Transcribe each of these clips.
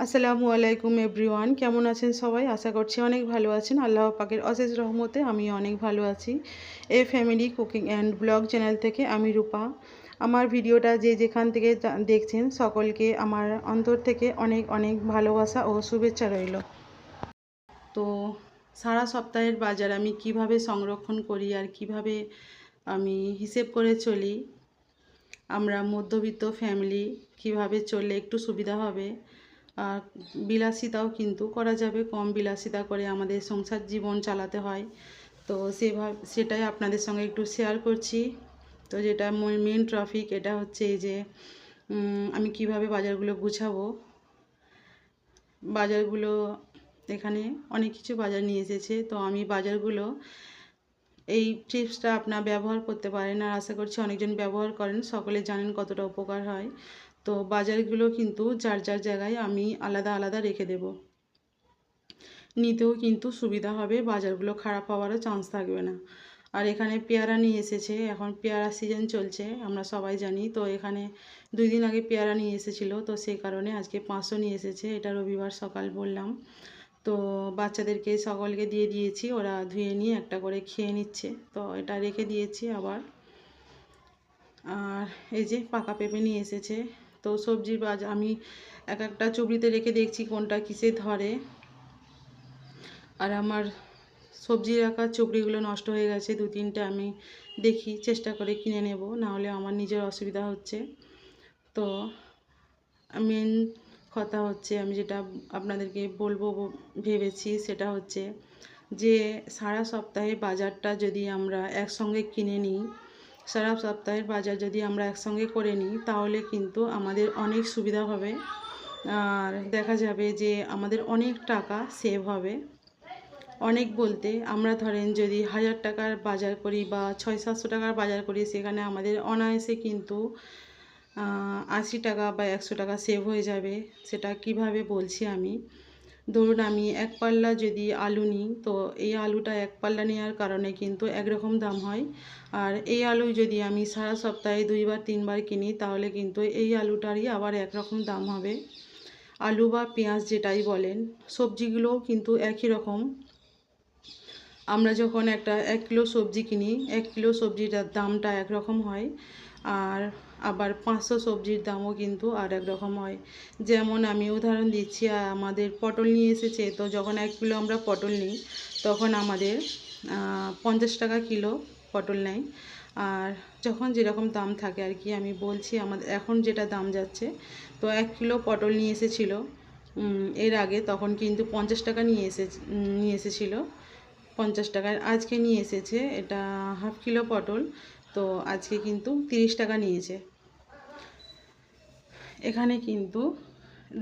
আসসালামু আলাইকুম এভরিওয়ান, কেমন আছেন সবাই? আশা করছি অনেক ভালো আছেন। আল্লাহ পাকের অশেষ রহমতে আমি অনেক ভালো আছি। এ family cooking and blog channel থেকে আমি রূপা। আমার ভিডিওটা যে যেখান থেকে দেখছেন সকলকে আমার অন্তর থেকে অনেক অনেক ভালোবাসা ও শুভেচ্ছা রইল। তো সারা সপ্তাহের বাজার আমি কিভাবে সংরক্ষণ করি আর কিভাবে আমি হিসেব করে চলি, আমরা মধ্যবিত্ত ফ্যামিলি কিভাবে চললে একটু সুবিধা হবে, আর বিলাসিতাও কিন্তু করা যাবে, কম বিলাসিতা করে আমাদের সংসার জীবন চালাতে হয়। তো সেটাই আপনাদের সঙ্গে একটু শেয়ার করছি। তো যেটা মেন ট্রপিক এটা হচ্ছে এই যে আমি কিভাবে বাজারগুলো গুছাবো। বাজারগুলো এখানে অনেক কিছু বাজার নিয়ে এসেছে, তো আমি বাজারগুলো এই টিপসটা আপনার ব্যবহার করতে পারেন, আর আশা করছি অনেকজন ব্যবহার করেন, সকলে জানেন কতটা উপকার হয়। তো বাজারগুলো কিন্তু যার যার জায়গায় আমি আলাদা আলাদা রেখে দেব, নিতেও কিন্তু সুবিধা হবে, বাজারগুলো খারাপ হওয়ারও চান্স থাকবে না। আর এখানে পেয়ারা নিয়ে এসেছে, এখন পেয়ারা সিজন চলছে আমরা সবাই জানি। তো এখানে 2 দিন আগে পেয়ারা নিয়ে এসেছিলো, তো সেই কারণে আজকে 500 নিয়ে এসেছে। এটা রবিবার সকাল বললাম, তো বাচ্চাদেরকে সকলকে দিয়ে দিয়েছি, ওরা ধুয়ে নিয়ে একটা করে খেয়ে নিচ্ছে। তো এটা রেখে দিয়েছি আবার। আর এই যে পাকা পেঁপে নিয়ে এসেছে। তো সবজির বাজার আমি এক একটা চুবড়িতে রেখে দেখছি কোনটা কিসে ধরে। আর আমার সবজি রাখার চুবড়িগুলো নষ্ট হয়ে গেছে 2-3টে, আমি দেখি চেষ্টা করে কিনে নেব, নাহলে আমার নিজের অসুবিধা হচ্ছে। তো মেন কথা হচ্ছে আমি যেটা আপনাদেরকে বলবো ভেবেছি সেটা হচ্ছে যে সারা সপ্তাহে বাজারটা যদি আমরা একসঙ্গে কিনে নিই, সারা সপ্তাহের বাজার যদি আমরা একসঙ্গে করে নিই, তাহলে কিন্তু আমাদের অনেক সুবিধা হবে। আর দেখা যাবে যে আমাদের অনেক টাকা সেভ হবে। অনেক বলতে আমরা ধরেন যদি 1000 টাকার বাজার করি বা 600-700 টাকার বাজার করি, সেখানে আমাদের অনায়াসে কিন্তু 80 টাকা বা 100 টাকা সেভ হয়ে যাবে। সেটা কিভাবে বলছি আমি। ধরুন আমি 1 পাল্লা যদি আলু নিই, তো এই আলুটা 1 পাল্লা নেওয়ার কারণে কিন্তু একরকম দাম হয়। আর এই আলু যদি আমি সারা সপ্তাহে 2বার 3বার কিনি, তাহলে কিন্তু এই আলুটারই আবার একরকম দাম হবে। আলু বা পেঁয়াজ যেটাই বলেন, সবজিগুলোও কিন্তু একই রকম। আমরা যখন একটা 1 কিলো সবজি কিনি, 1 কিলো সবজিটার দামটা একরকম হয়, আর আবার 500 সবজির দামও কিন্তু আর এক রকম হয়। যেমন আমি উদাহরণ দিচ্ছি, আমাদের পটল নিয়ে এসেছে, তো যখন 1 কিলো আমরা পটল নিই, তখন আমাদের 50 টাকা কিলো পটল নেয়। আর যখন যেরকম দাম থাকে আর কি, আমি বলছি আমাদের এখন যেটা দাম যাচ্ছে, তো 1 কিলো পটল নিয়ে এসেছিলো এর আগে, তখন কিন্তু 50 টাকা নিয়ে এসেছিলো 50 টাকার। আজকে নিয়ে এসেছে এটা হাফ কিলো পটল, তো আজকে কিন্তু 30 টাকা নিয়েছে। এখানে কিন্তু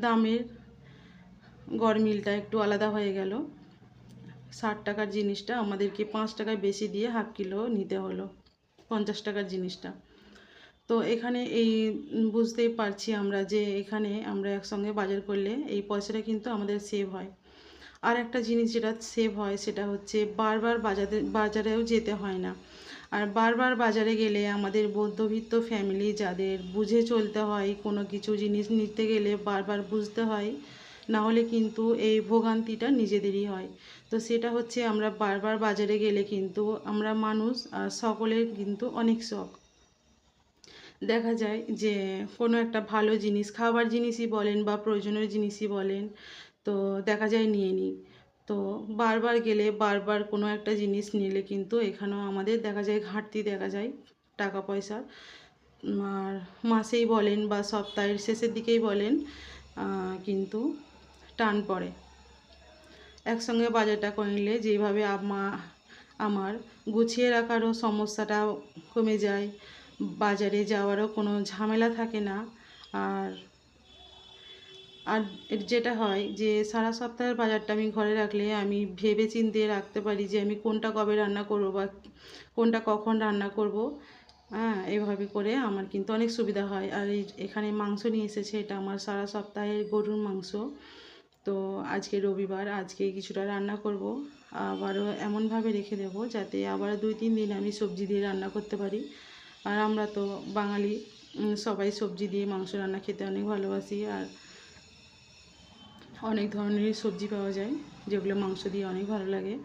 দামের গরমিলটা একটু আলাদা হয়ে গেল। 60 টাকার জিনিসটা আমাদেরকে 5 টাকা বেশি দিয়ে হাফ কিলো নিতে হলো 50 টাকার জিনিসটা। তো এখানে এই বুঝতেই পারছি আমরা যে এখানে আমরা একসঙ্গে বাজার করলে এই পয়সাটা কিন্তু আমাদের সেভ হয়। আর একটা জিনিস যেটা সেভ হয় সেটা হচ্ছে বারবার বাজারেও যেতে হয় না। আর বারবার বাজারে গেলে আমাদের মধ্যবিত্ত ফ্যামিলি যাদের বুঝে চলতে হয়, কোনো কিছু জিনিস নিতে গেলে বারবার বুঝতে হয়, না হলে কিন্তু এই ভোগান্তিটা নিজেদেরই হয়। তো সেটা হচ্ছে আমরা বারবার বাজারে গেলে কিন্তু আমরা মানুষ, আর সকলের কিন্তু অনেক শখ। দেখা যায় যে কোনো একটা ভালো জিনিস, খাবার জিনিসই বলেন বা প্রয়োজনীয় জিনিসই বলেন, তো দেখা যায় নিয়ে নিই। তো বারবার গেলে বারবার কোনো একটা জিনিস নিলে কিন্তু এখানেও আমাদের দেখা যায় ঘাটতি দেখা যায় টাকা পয়সার। আর মাসেই বলেন বা সপ্তাহের শেষের দিকেই বলেন, কিন্তু টান পড়ে। একসঙ্গে বাজারটা করে নিলে যেভাবে আমার গুছিয়ে রাখারও সমস্যাটা কমে যায়, বাজারে যাওয়ারও কোনো ঝামেলা থাকে না। আর আর যেটা হয় যে সারা সপ্তাহের বাজারটা আমি ঘরে রাখলে আমি ভেবে চিন্তে রাখতে পারি যে আমি কোনটা কবে রান্না করব বা কোনটা কখন রান্না করব। হ্যাঁ, এভাবে করে আমার কিন্তু অনেক সুবিধা হয়। আর এখানে মাংস নিয়ে এসেছে, এটা আমার সারা সপ্তাহের গরুর মাংস। তো আজকে রবিবার, আজকে কিছুটা রান্না করব, আবারও এমনভাবে রেখে দেব যাতে আবার 2-3 দিন আমি সবজি দিয়ে রান্না করতে পারি। আর আমরা তো বাঙালি, সবাই সবজি দিয়ে মাংস রান্না খেতে অনেক ভালোবাসি। আর অনেক ধরনেরই সবজি পাওয়া যায়, যেগুলো মাংস দিয়ে অনেক ভালো লাগে।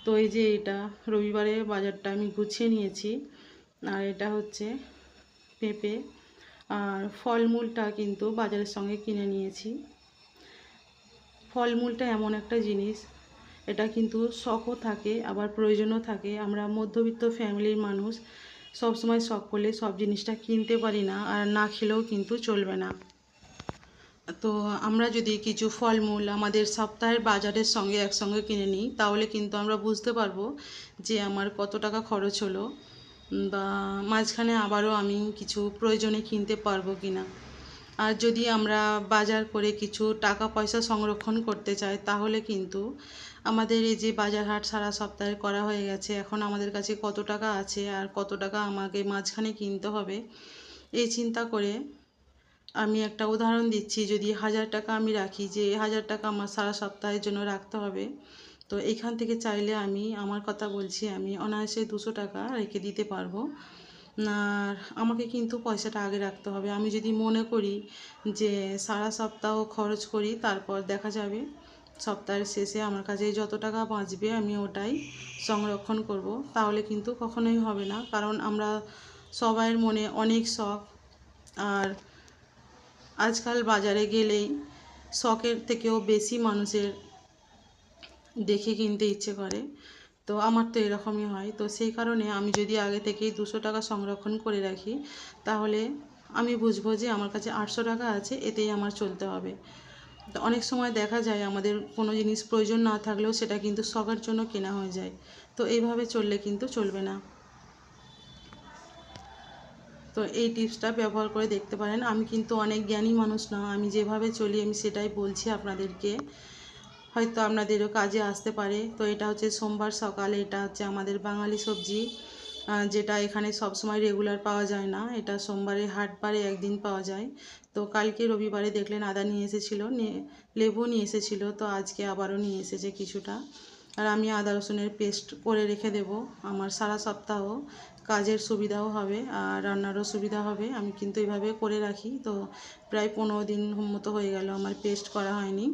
তো এই যে এটা রবিবারে বাজারটা আমি গুছিয়ে নিয়েছি। আর এটা হচ্ছে পেঁপে, আর ফলমূলটা কিন্তু বাজারের সঙ্গে কিনে নিয়েছি। ফলমূলটা এমন একটা জিনিস, এটা কিন্তু শখও থাকে আবার প্রয়োজনও থাকে। আমরা মধ্যবিত্ত ফ্যামিলির মানুষ, সবসময় শখ করলে সব জিনিসটা কিনতে পারি না, আর না খেলেও কিন্তু চলবে না। তো আমরা যদি কিছু ফলমূল আমাদের সপ্তাহের বাজারের সঙ্গে একসঙ্গে কিনে নিই, তাহলে কিন্তু আমরা বুঝতে পারবো যে আমার কত টাকা খরচ হলো, বা মাঝখানে আবারও আমি কিছু প্রয়োজনে কিনতে পারবো কি না। আর যদি আমরা বাজার করে কিছু টাকা পয়সা সংরক্ষণ করতে চাই, তাহলে কিন্তু আমাদের এই যে বাজার হাট সারা সপ্তাহে করা হয়ে গেছে, এখন আমাদের কাছে কত টাকা আছে আর কত টাকা আমাকে মাঝখানে কিনতে হবে, এই চিন্তা করে আমি একটা উদাহরণ দিচ্ছি। যদি 1000 টাকা আমি রাখি, যে 1000 টাকা আমার সারা সপ্তাহের জন্য রাখতে হবে, তো এইখান থেকে চাইলে আমি, আমার কথা বলছি, আমি অনায়াসে 200 টাকা রেখে দিতে পারবো। আর আমাকে কিন্তু পয়সাটা আগে রাখতে হবে। আমি যদি মনে করি যে সারা সপ্তাহ খরচ করি, তারপর দেখা যাবে সপ্তাহের শেষে আমার কাছে যত টাকা বাঁচবে আমি ওটাই সংরক্ষণ করব, তাহলে কিন্তু কখনোই হবে না। কারণ আমরা সবাইয়ের মনে অনেক শখ, আর আজকাল বাজারে গেলেই শখের থেকেও বেশি মানুষের দেখে কিনতে ইচ্ছে করে। তো আমার তো এরকমই হয়। তো সেই কারণে আমি যদি আগে থেকেই 200 টাকা সংরক্ষণ করে রাখি, তাহলে আমি বুঝবো যে আমার কাছে 800 টাকা আছে, এতেই আমার চলতে হবে। তো অনেক সময় দেখা যায় আমাদের কোনো জিনিস প্রয়োজন না থাকলেও সেটা কিন্তু শখের জন্য কেনা হয়ে যায়। তো এইভাবে চললে কিন্তু চলবে না। তো এই টিপসটা ব্যবহার করে দেখতে পারেন। আমি কিন্তু অনেক জ্ঞানী মানুষ না, আমি যেভাবে চলি আমি সেটাই বলছি আপনাদেরকে, হয়তো আপনাদেরও কাজে আসতে পারে। তো এটা হচ্ছে সোমবার সকালে, এটা হচ্ছে আমাদের বাঙালি সবজি, যেটা এখানে সবসময় রেগুলার পাওয়া যায় না, এটা সোমবারে হাটবারে একদিন পাওয়া যায়। তো কালকে রবিবারে দেখলেন আদা নিয়ে এসেছিলো, লেবু নিয়ে এসেছিলো, তো আজকে আবারও নিয়ে এসেছে কিছুটা। আর আমি আদা রসুনের পেস্ট করে রেখে দেব, আমার সারা সপ্তাহ কাজের সুবিধাও হবে আর রান্নারও সুবিধা হবে। আমি কিন্তু এইভাবে করে রাখি। তো প্রায় 15 দিন মতো হয়ে গেল আমার পেস্ট করা হয়নি।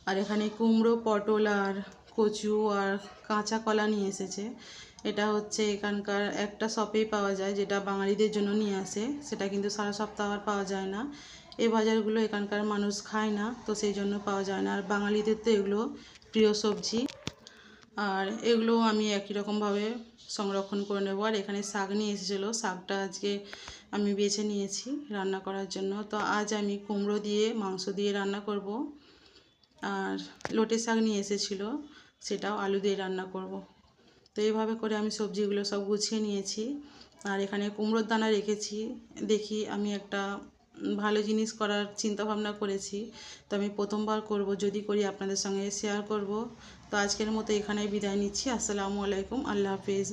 আর এখানে কুমড়ো, পটল আর কচু আর কাঁচা কলা নিয়ে এসেছে। এটা হচ্ছে এখানকার একটা শপেই পাওয়া যায়, যেটা বাঙালিদের জন্য নিয়ে আসে, সেটা কিন্তু সারা সপ্তাহ আর পাওয়া যায় না। এই বাজারগুলো এখানকার মানুষ খায় না, তো সেই জন্য পাওয়া যায় না। আর বাঙালিদের তো এগুলো প্রিয় সবজি, আর এগুলো আমি একই রকমভাবে সংরক্ষণ করে নেব। আর এখানে শাক নিয়ে এসেছিলো, শাকটা আজকে আমি বেছে নিয়েছি রান্না করার জন্য। তো আজ আমি কুমড়ো দিয়ে মাংস দিয়ে রান্না করব। আর লোটে শাক নিয়ে এসেছিলো, সেটাও আলু দিয়ে রান্না করব। তো এইভাবে করে আমি সবজিগুলো সব গুছিয়ে নিয়েছি। আর এখানে কুমড়োর দানা রেখেছি। দেখি, আমি একটা ভালো জিনিস করার চিন্তা ভাবনা করেছি, তো আমি প্রথমবার করব, যদি করি আপনাদের সঙ্গে শেয়ার করব। তো আজকের মতো এখানেই বিদায় নিচ্ছি। আসসালামু আলাইকুম, আল্লাহ হাফেজ।